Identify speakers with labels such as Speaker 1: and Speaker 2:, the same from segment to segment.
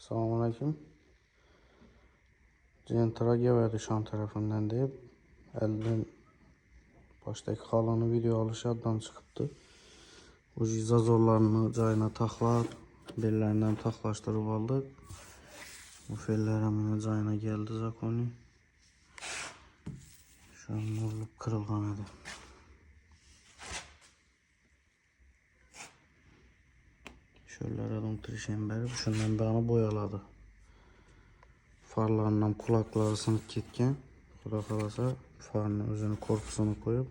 Speaker 1: Selamünaleyküm. Centragia verdi Şan tarafından deyip elden baştaki kalanı video alışı addan çıkıptı. Bu zazorlarını cayına taxlar, bellərindən taxlaşdırıb aldı. Bu fellər həminə cayına geldi zakoni. Şu an vurulub kırılğanıdır. Şöyle adam trişemberi şundan bağını boyaladı. Farlarından kulakları sınıp ketken. Xuda qalasa farın özünü korpusunu koyup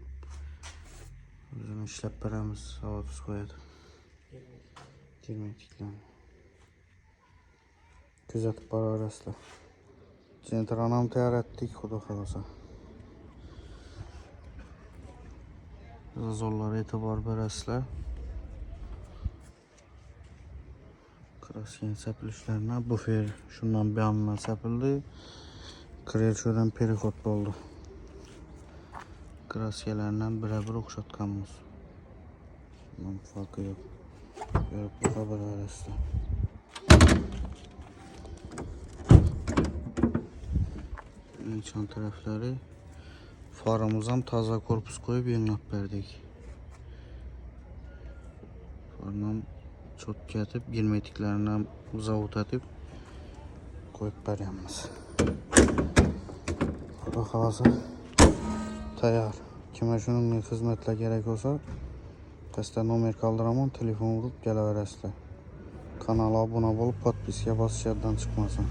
Speaker 1: özünü işləp verəmiz, hava tuz koyadı. Girməkliklərini gözətib bara arasla. Centranam təyar etdik, xuda qalasa. Zorlara etibar verəslə. Krasken səpilişlərinə bufer şundan bir yanına səpildi. Krelçödən perikot oldu. Kraskələrindən birə-bir oxşatqanımız. Bunun farkı yox. Görüb bu xəbər arasında. Çan tərəfləri farımızdan taza korpus koyub yenilab verdik. Fardan çotki atıb, girməkliklərindən zavut atıb koyub bərəmiz. Xuda qalasa təyar. Kimə şunun xizmətlə gerek olsa dəstə nomer qaldıramam, telefon vurup gələ verəslər. Kanala abunə olub, podpiskaya basış yaddan çıxmasın.